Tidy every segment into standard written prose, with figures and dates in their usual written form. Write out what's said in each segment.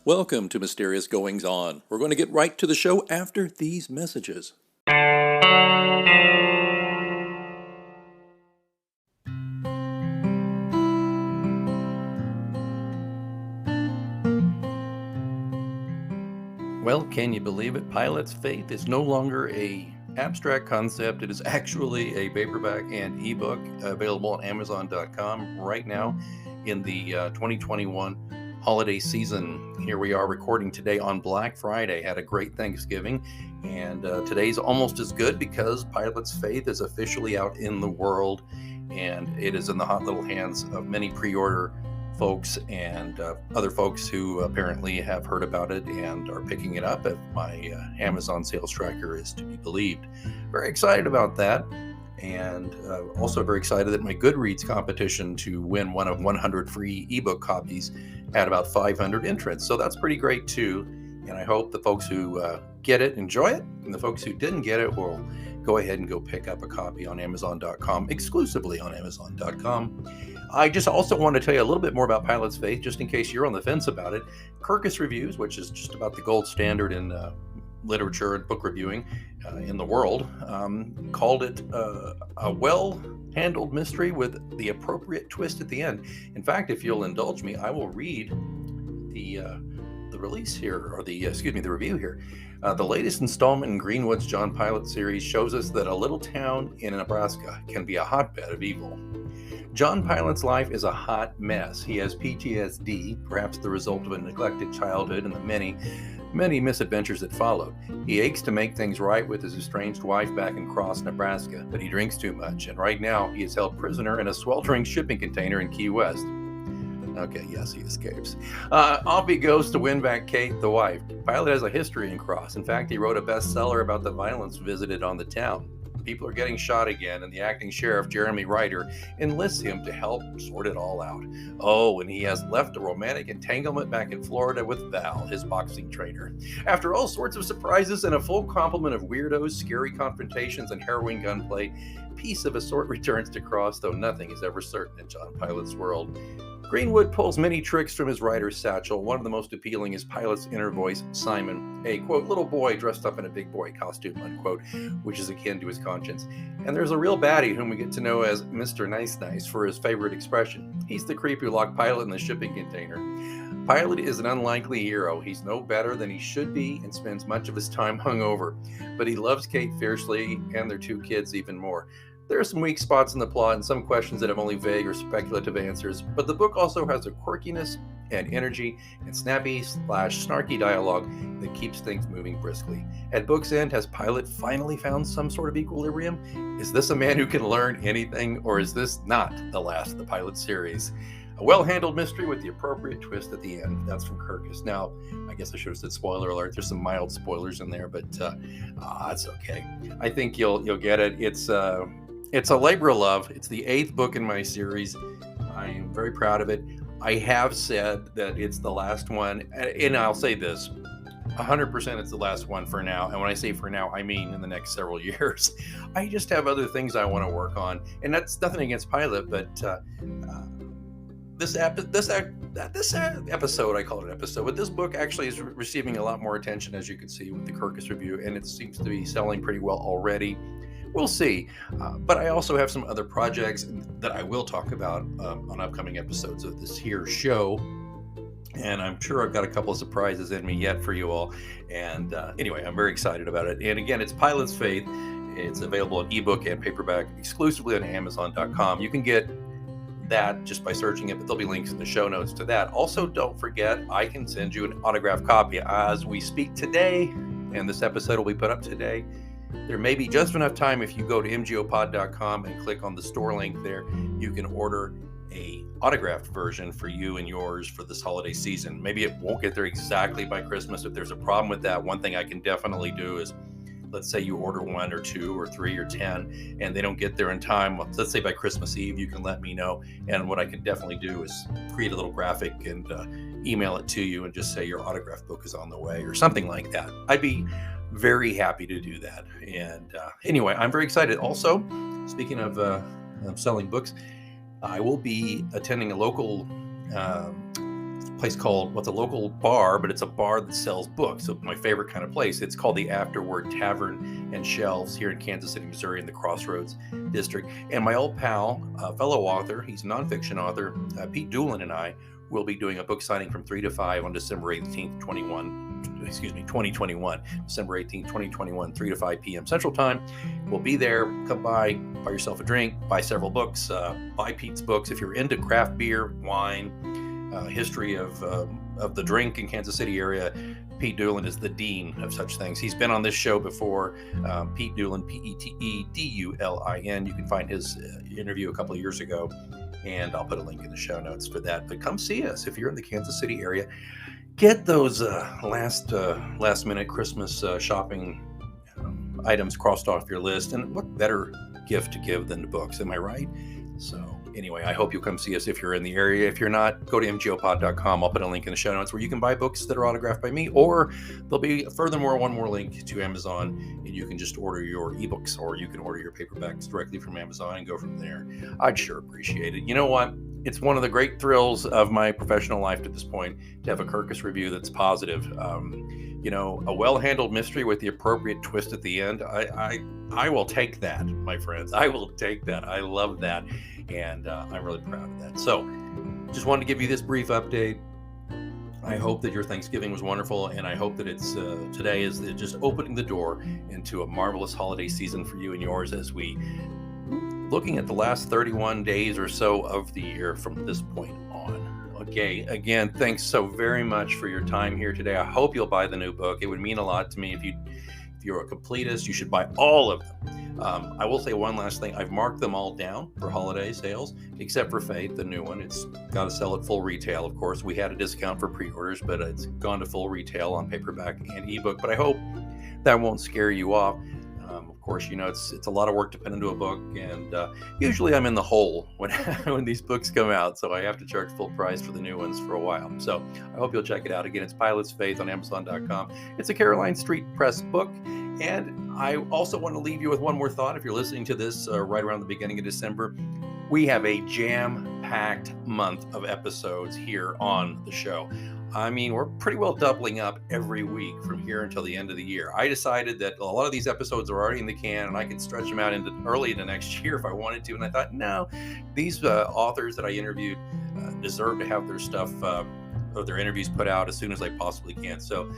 Welcome to Mysterious Goings On. We're going to get right to the show after these messages. Well, can you believe it? Pilate's Faith is no longer a abstract concept. It is actually a paperback and ebook available on Amazon.com right now in the 2021 holiday season. Here we are recording today on Black Friday. Had a great Thanksgiving, and today's almost as good because Pilate's Faith is officially out in the world, and it is in the hot little hands of many pre-order folks and other folks who apparently have heard about it and are picking it up if my Amazon sales tracker is to be believed. Very excited about that, and also very excited that my Goodreads competition to win one of 100 free ebook copies had about 500 entrants, so that's pretty great too. And I hope the folks who get it enjoy it, and the folks who didn't get it will go ahead and go pick up a copy on Amazon.com, exclusively on Amazon.com. I just also want to tell you a little bit more about Pilate's Faith, just in case you're on the fence about it. Kirkus Reviews, which is just about the gold standard in literature and book reviewing in the world, called it a well-handled mystery with the appropriate twist at the end. In fact, if you'll indulge me, I will read the release here, or the review here. The latest installment in Greenwood's John Pilate series shows us that a little town in Nebraska can be a hotbed of evil. John Pilate's life is a hot mess. He has PTSD, perhaps the result of a neglected childhood and the many misadventures that followed. He aches to make things right with his estranged wife back in Cross, Nebraska, but he drinks too much, and right now he is held prisoner in a sweltering shipping container in Key West. Okay, yes, he escapes. Off he goes to win back Kate, the wife. Pilate has a history in Cross. In fact, he wrote a bestseller about the violence visited on the town. People are getting shot again, and the acting sheriff, Jeremy Ryder, enlists him to help sort it all out. Oh, and he has left a romantic entanglement back in Florida with Val, his boxing trainer. After all sorts of surprises and a full complement of weirdos, scary confrontations, and harrowing gunplay, peace of a sort returns to Cross, though nothing is ever certain in John Pilate's world. Greenwood pulls many tricks from his writer's satchel. One of the most appealing is Pilate's inner voice, Simon, a, quote, little boy dressed up in a big boy costume, unquote, which is akin to his conscience. And there's a real baddie whom we get to know as Mr. Nice Nice for his favorite expression. He's the creep who locked Pilate in the shipping container. Pilate is an unlikely hero. He's no better than he should be and spends much of his time hungover. But he loves Kate fiercely and their two kids even more. There are some weak spots in the plot and some questions that have only vague or speculative answers, but the book also has a quirkiness and energy and snappy/snarky dialogue that keeps things moving briskly. At book's end, has Pilate finally found some sort of equilibrium? Is this a man who can learn anything, or is this not the last of the Pilate series? A well-handled mystery with the appropriate twist at the end. That's from Kirkus. Now, I guess I should have said spoiler alert. There's some mild spoilers in there, but it's okay. I think you'll get it. It's a labor of love. It's the 8th book in my series. I am very proud of it. I have said that it's the last one, and I'll say this, 100% it's the last one for now. And when I say for now, I mean in the next several years. I just have other things I want to work on, and that's nothing against Pilate, but this episode, I call it an episode, but this book actually is receiving a lot more attention, as you can see with the Kirkus review, and it seems to be selling pretty well already. We'll see. But I also have some other projects that I will talk about on upcoming episodes of this here show. And I'm sure I've got a couple of surprises in me yet for you all. And anyway, I'm very excited about it. And again, it's Pilate's Faith. It's available in ebook and paperback exclusively on Amazon.com. You can get that just by searching it, but there'll be links in the show notes to that. Also, don't forget, I can send you an autographed copy as we speak today. And this episode will be put up today. There may be just enough time if you go to mgopod.com and click on the store link there. You can order a autographed version for you and yours for this holiday season. Maybe it won't get there exactly by Christmas. If there's a problem with that, one thing I can definitely do is let's say you order 1 or 2 or 3 or 10 and they don't get there in time, let's say by Christmas Eve, you can let me know. And what I can definitely do is create a little graphic and email it to you and just say your autographed book is on the way or something like that. I'd be very happy to do that. And anyway, I'm very excited. Also, speaking of selling books, I will be attending a local place called, what's a local bar, but it's a bar that sells books. So my favorite kind of place. It's called the Afterword Tavern and Shelves here in Kansas City, Missouri, in the Crossroads District. And my old pal, fellow author, he's a nonfiction author, Pete Doolin, and I will be doing a book signing from 3 to 5 on December 18th, 2021, December 18th, 2021, 3 to 5 p.m. Central Time. We'll be there. Come by yourself a drink, buy several books, buy Pete's books. If you're into craft beer, wine, history of the drink in Kansas City area, Pete Doolin is the dean of such things. He's been on this show before. Pete Doolin, Petedulin. You can find his interview a couple of years ago, and I'll put a link in the show notes for that. But come see us if you're in the Kansas City area. Get those last minute Christmas shopping items crossed off your list. And what better gift to give than books? Am I right? So anyway, I hope you'll come see us if you're in the area. If you're not, go to mgopod.com. I'll put a link in the show notes where you can buy books that are autographed by me, or there'll be furthermore one more link to Amazon, and you can just order your ebooks, or you can order your paperbacks directly from Amazon and go from there. I'd sure appreciate it. You know what? It's one of the great thrills of my professional life to this point to have a Kirkus review that's positive. A well-handled mystery with the appropriate twist at the end. I will take that, my friends. I will take that. I love that, and I'm really proud of that. So, just wanted to give you this brief update. I hope that your Thanksgiving was wonderful, and I hope that it's today is just opening the door into a marvelous holiday season for you and yours as we looking at the last 31 days or so of the year from this point on. Okay, again, thanks so very much for your time here today. I hope you'll buy the new book. It would mean a lot to me if you're a completist. You should buy all of them. I will say one last thing. I've marked them all down for holiday sales, except for Faith, the new one. It's got to sell at full retail, of course. We had a discount for pre-orders, but it's gone to full retail on paperback and ebook. But I hope that won't scare you off. Of course, it's a lot of work to put into a book, and usually I'm in the hole when these books come out, so I have to charge full price for the new ones for a while. So I hope you'll check it out. Again, it's Pilate's Faith on Amazon.com. It's a Caroline Street Press book, and I also want to leave you with one more thought. If you're listening to this right around the beginning of December, we have a jam-packed month of episodes here on the show. I mean, we're pretty well doubling up every week from here until the end of the year. I decided that a lot of these episodes are already in the can, and I can stretch them out into early into next year if I wanted to. And I thought, no, these authors that I interviewed deserve to have their stuff or their interviews put out as soon as I possibly can. So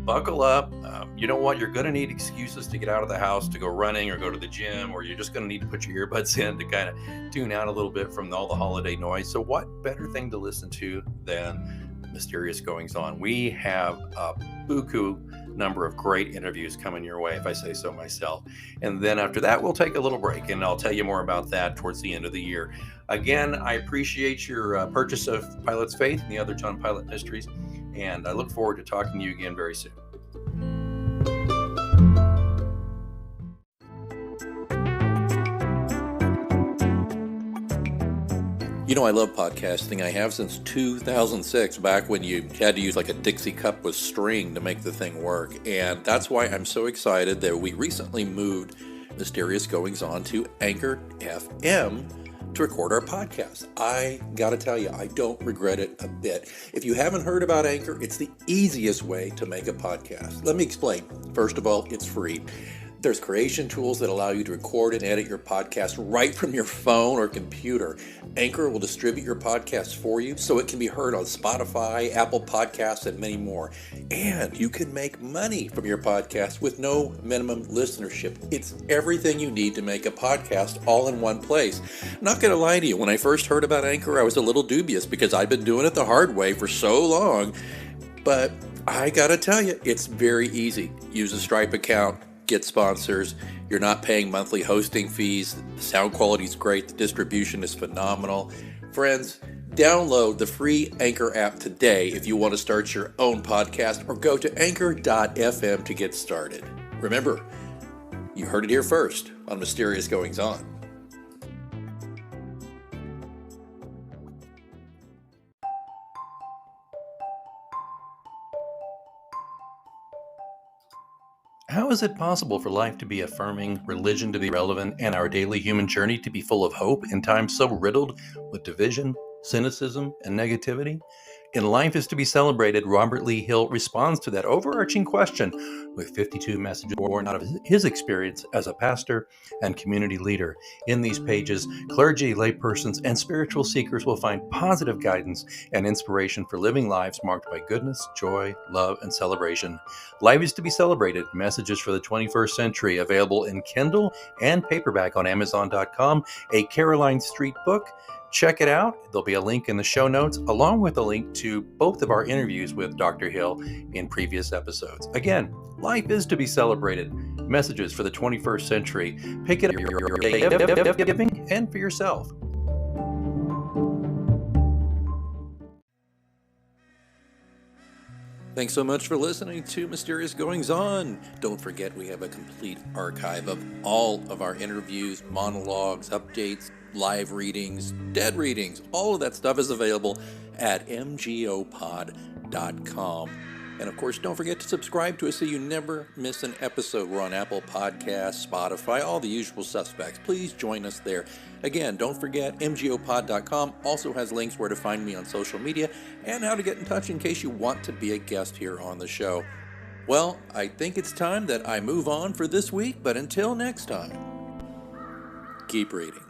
buckle up. You know what? You're going to need excuses to get out of the house, to go running or go to the gym, or you're just going to need to put your earbuds in to kind of tune out a little bit from all the holiday noise. So what better thing to listen to than Mysterious Goings On? We have a buku number of great interviews coming your way, if I say so myself. And then after that, we'll take a little break, and I'll tell you more about that towards the end of the year. Again, I appreciate your purchase of Pilate's Faith and the other John Pilate Mysteries, and I look forward to talking to you again very soon. I love podcasting. I have since 2006, back when you had to use like a Dixie cup with string to make the thing work. And that's why I'm so excited that we recently moved Mysterious Goings On to Anchor FM to record our podcast. I gotta tell you, I don't regret it a bit. If you haven't heard about Anchor, it's the easiest way to make a podcast. Let me explain. First of all, it's free. There's creation tools that allow you to record and edit your podcast right from your phone or computer. Anchor will distribute your podcast for you so it can be heard on Spotify, Apple Podcasts, and many more. And you can make money from your podcast with no minimum listenership. It's everything you need to make a podcast all in one place. Not going to lie to you, when I first heard about Anchor, I was a little dubious because I've been doing it the hard way for so long. But I got to tell you, it's very easy. Use a Stripe account. Get sponsors. You're not paying monthly hosting fees. The sound quality is great. The distribution is phenomenal. Friends, download the free Anchor app today if you want to start your own podcast, or go to anchor.fm to get started. Remember, You heard it here first on Mysterious Goings On. How is it possible for life to be affirming, religion to be relevant, and our daily human journey to be full of hope in times so riddled with division, cynicism, and negativity? In Life is to be Celebrated, Robert Lee Hill responds to that overarching question with 52 messages born out of his experience as a pastor and community leader. In these pages, clergy, laypersons, and spiritual seekers will find positive guidance and inspiration for living lives marked by goodness, joy, love, and celebration. Life is to be Celebrated, Messages for the 21st Century, available in Kindle and paperback on Amazon.com, a Caroline Street book. Check it out. There'll be a link in the show notes, along with a link to both of our interviews with Dr. Hill in previous episodes. Again, Life is to be Celebrated, Messages for the 21st Century. Pick it up for your day of giving and for yourself. Thanks so much for listening to Mysterious Goings On. Don't forget we have a complete archive of all of our interviews, monologues, updates, live readings, dead readings. All of that stuff is available at mgopod.com. And of course, don't forget to subscribe to us so you never miss an episode. We're on Apple Podcasts, Spotify, all the usual suspects. Please join us there. Again, don't forget, mgopod.com also has links where to find me on social media and how to get in touch in case you want to be a guest here on the show. Well, I think it's time that I move on for this week, but until next time, keep reading.